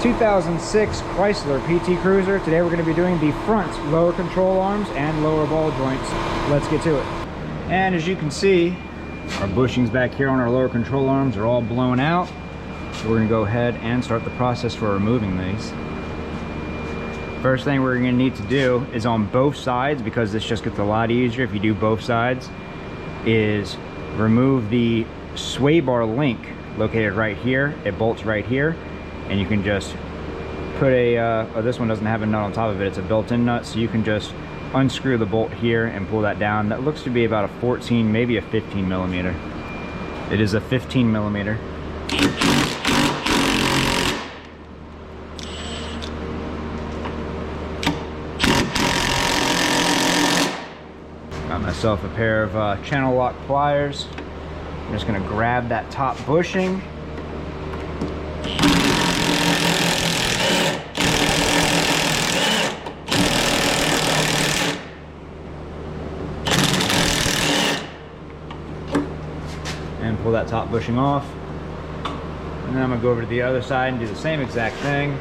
2006 Chrysler PT Cruiser. Today we're going to be doing the front lower control arms and lower ball joints. Let's get to it. And as you can see, our bushings back here on our lower control arms are all blown out. So we're going to go ahead and start the process for removing these. First thing we're going to need to do is on both sides, because this just gets a lot easier if you do both sides, is remove the sway bar link located right here. It bolts right here, and you can just put a this one doesn't have a nut on top of it, it's a built-in nut, so you can just unscrew the bolt here and pull that down. That looks to be about a 14, maybe a 15 millimeter. It is a 15 millimeter. Got myself a pair of channel lock pliers. I'm just going to grab that top bushing. And pull that top bushing off. And then I'm going to go over to the other side and do the same exact thing.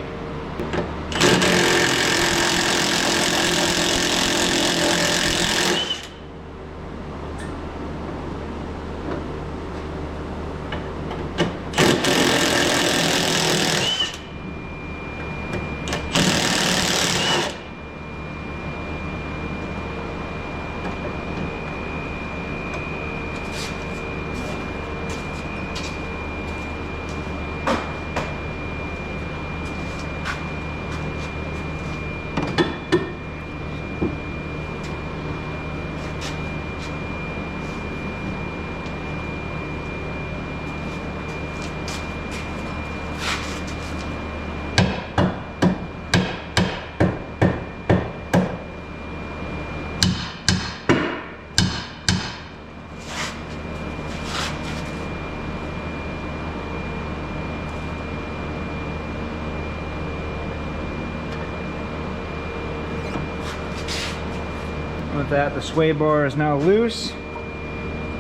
With that, the sway bar is now loose.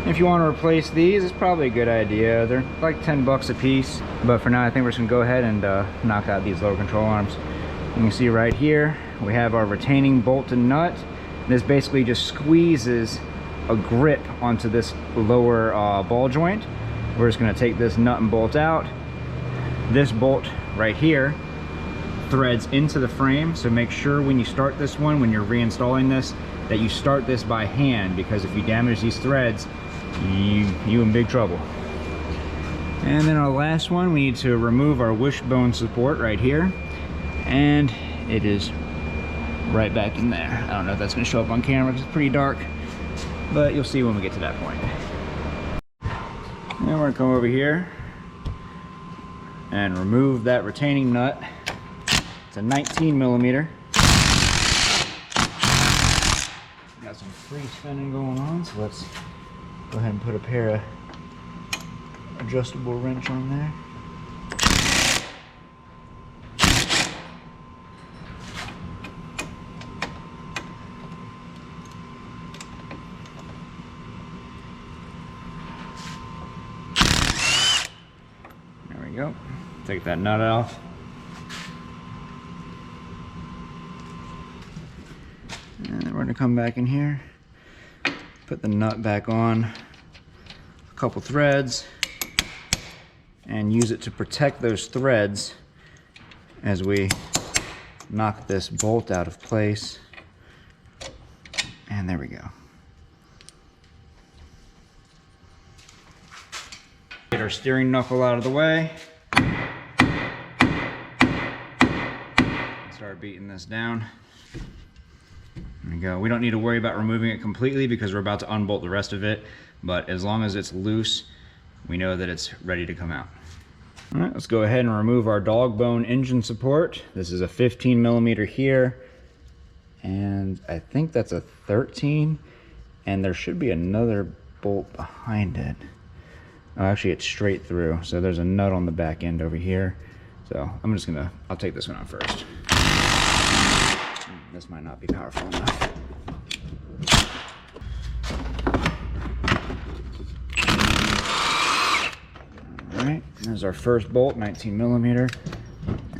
If you want to replace these, it's probably a good idea. They're like 10 bucks a piece. But for now, I think we're just gonna go ahead and knock out these lower control arms. You can see right here, we have our retaining bolt and nut. This basically just squeezes a grip onto this lower ball joint. We're just gonna take this nut and bolt out. This bolt right here threads into the frame, so make sure when you start this one, when you're reinstalling this, that you start this by hand, because if you damage these threads, you in big trouble. And then our last one, we need to remove our wishbone support right here, and it is right back in there. I don't know if that's going to show up on camera because it's pretty dark, but you'll see when we get to that point. And we're going to come over here and remove that retaining nut. It's a 19 millimeter. Got some free spinning going on, so let's go ahead and put a pair of adjustable wrench on there. There we go. Take that nut off. And we're going to come back in here, put the nut back on, a couple threads, and use it to protect those threads as we knock this bolt out of place. And there we go. Get our steering knuckle out of the way. Start beating this down. There we go. We don't need to worry about removing it completely because we're about to unbolt the rest of it, but as long as it's loose, we know that it's ready to come out. All right, let's go ahead and remove our dog bone engine support. This is a 15 millimeter here, and I think that's a 13, and there should be another bolt behind it. Oh, actually it's straight through, so there's a nut on the back end over here. So I'll take this one out first. This might not be powerful enough. All right, there's our first bolt, 19 millimeter.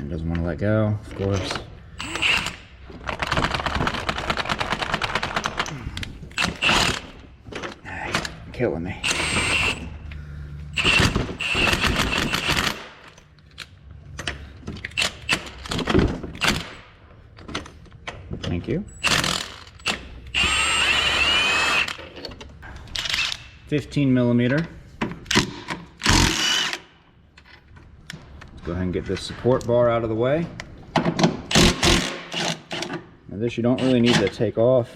It doesn't want to let go, of course. Killing me. Thank you. 15 millimeter. Let's go ahead and get this support bar out of the way. Now this you don't really need to take off.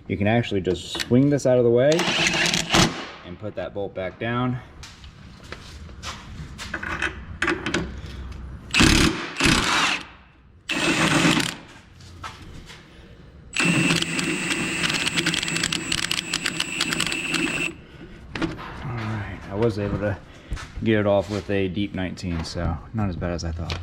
You can actually just swing this out of the way and put that bolt back down. Alright, I was able to get it off with a deep 19, so not as bad as I thought.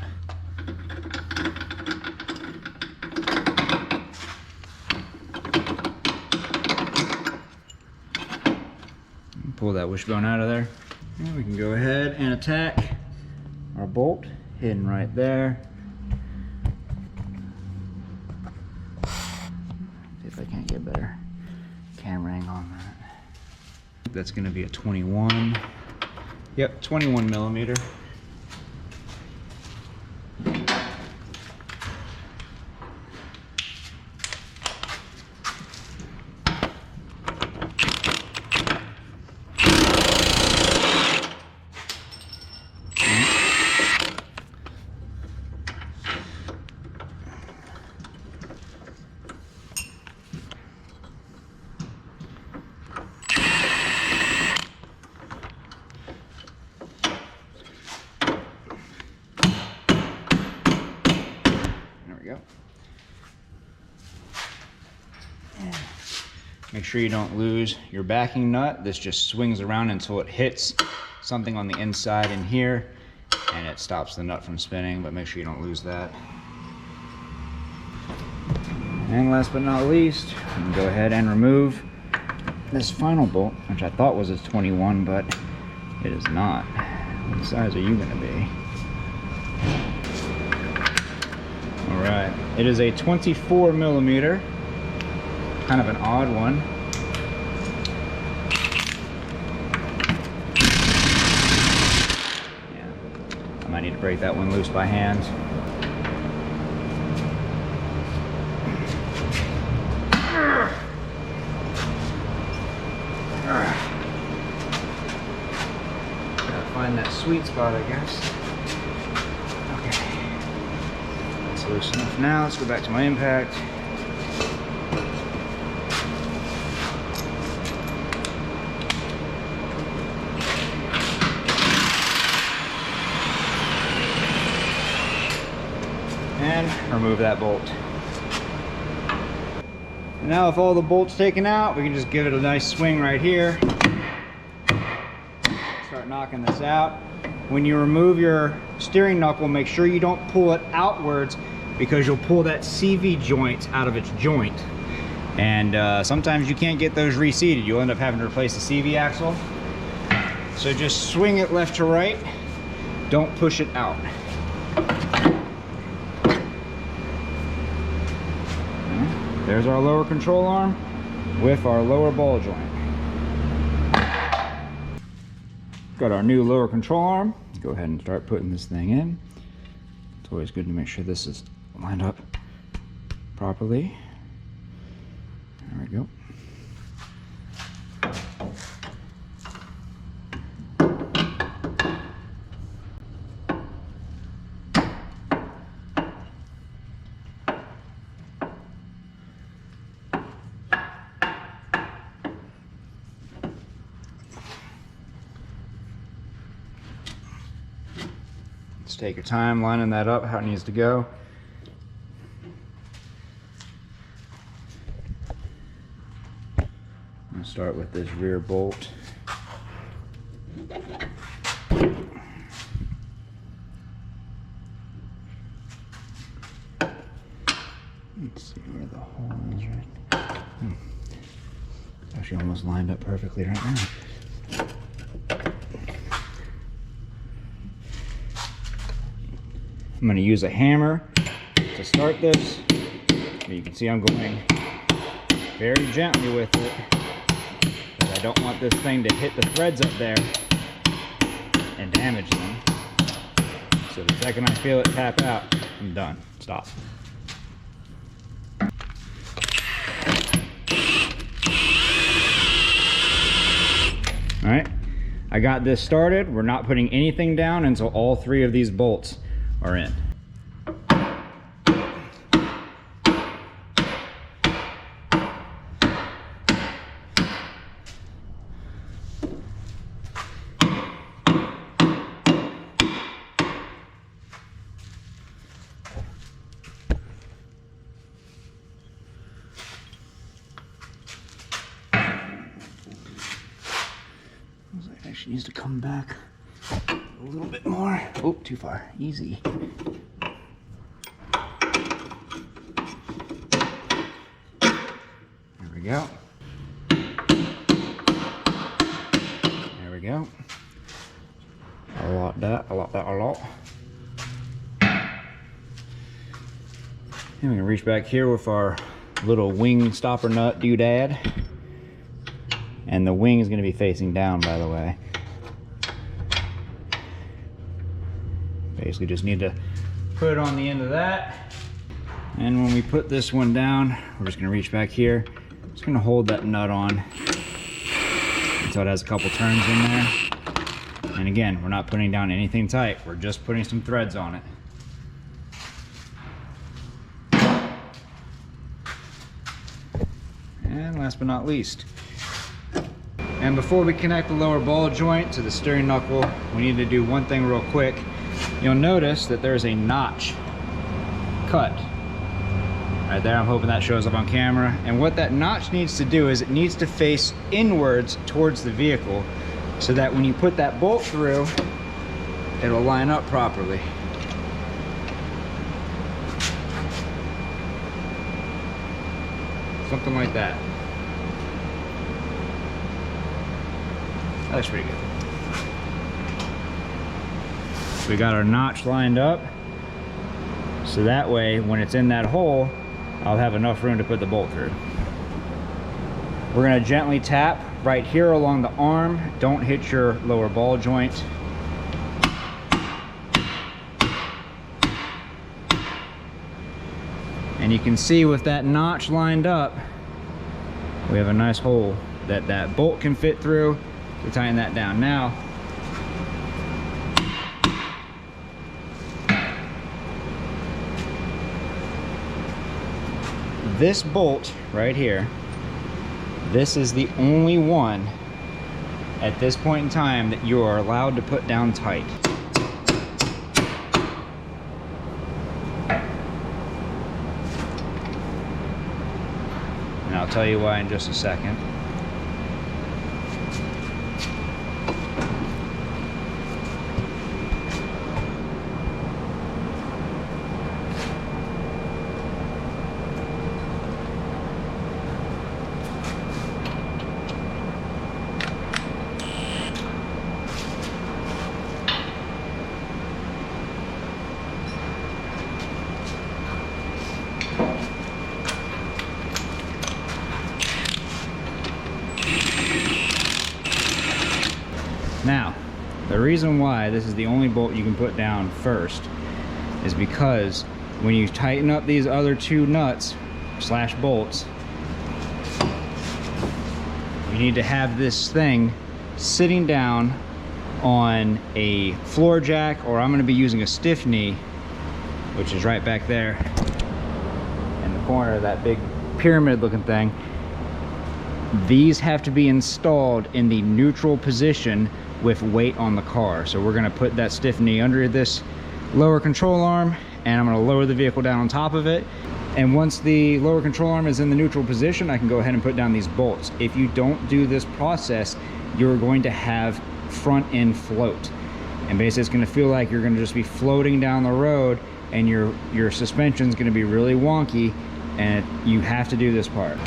Pull that wishbone out of there. And we can go ahead and attack our bolt, hidden right there. See if I can't get better camera angle on that. That's gonna be a 21. Yep, 21 millimeter. Make sure you don't lose your backing nut. This just swings around until it hits something on the inside in here and it stops the nut from spinning, but make sure you don't lose that. And last but not least, you can go ahead and remove this final bolt, which I thought was a 21, but it is not. What size are you gonna be? All right, it is a 24 millimeter. Kind of an odd one. Yeah, I might need to break that one loose by hand. Gotta find that sweet spot, I guess. Okay, that's loose enough now. Let's go back to my impact. And remove that bolt. And now with all the bolts taken out, we can just give it a nice swing right here. Start knocking this out. When you remove your steering knuckle, make sure you don't pull it outwards because you'll pull that CV joint out of its joint. And sometimes you can't get those reseated. You'll end up having to replace the CV axle. So just swing it left to right. Don't push it out. There's our lower control arm with our lower ball joint. Got our new lower control arm. Go ahead and start putting this thing in. It's always good to make sure this is lined up properly. There we go. Just take your time lining that up how it needs to go. I'm going to start with this rear bolt. Let's see where the hole is right. It's actually almost lined up perfectly right now. I'm going to use a hammer to start this. You can see I'm going very gently with it, because I don't want this thing to hit the threads up there and damage them. So the second I feel it tap out, I'm done. Stop. Alright, I got this started. We're not putting anything down until all 3 of these bolts are in. Actually needs to come back a little bit more. Oh, too far. Easy. There we go. There we go. I like that. I like that a lot. And we can reach back here with our little wing stopper nut doodad. And the wing is going to be facing down, by the way. Basically just need to put it on the end of that. And when we put this one down, we're just going to reach back here. Just going to hold that nut on until it has a couple turns in there. And again, we're not putting down anything tight. We're just putting some threads on it. And last but not least, and before we connect the lower ball joint to the steering knuckle, we need to do one thing real quick. You'll notice that there's a notch cut right there. I'm hoping that shows up on camera. And what that notch needs to do is it needs to face inwards towards the vehicle so that when you put that bolt through, it'll line up properly. Something like that. That looks pretty good. So we got our notch lined up, so that way when it's in that hole, I'll have enough room to put the bolt through. We're going to gently tap right here along the arm. Don't hit your lower ball joint. And you can see with that notch lined up, we have a nice hole that that bolt can fit through. To tighten that down now, this bolt right here, this is the only one at this point in time that you are allowed to put down tight. And I'll tell you why in just a second. Now, the reason why this is the only bolt you can put down first is because when you tighten up these other 2 nuts slash bolts, you need to have this thing sitting down on a floor jack, or I'm going to be using a stiff knee, which is right back there in the corner of that big pyramid looking thing. These have to be installed in the neutral position with weight on the car. So we're going to put that stiff knee under this lower control arm, and I'm going to lower the vehicle down on top of it. And once the lower control arm is in the neutral position, I can go ahead and put down these bolts. If you don't do this process, you're going to have front end float, and basically it's going to feel like you're going to just be floating down the road, and your suspension is going to be really wonky, and you have to do this part.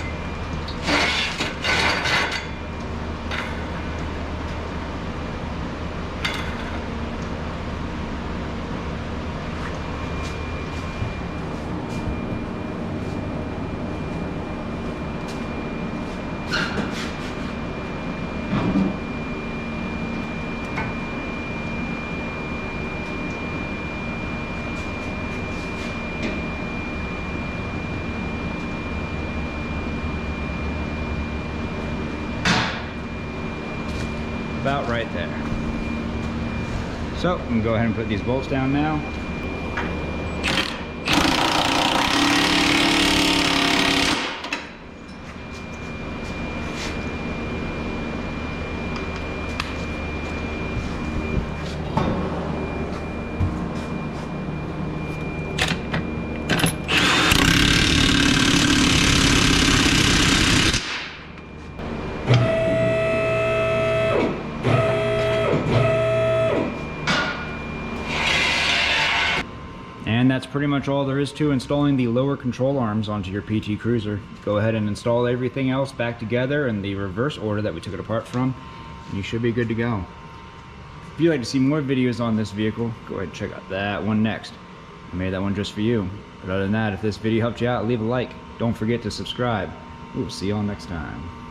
there. So I'm gonna go ahead and put these bolts down now. And that's pretty much all there is to installing the lower control arms onto your PT Cruiser. Go ahead and install everything else back together in the reverse order that we took it apart from, and you should be good to go. If you'd like to see more videos on this vehicle, go ahead and check out that one next. I made that one just for you. But other than that, if this video helped you out, leave a like. Don't forget to subscribe. We'll see you all next time.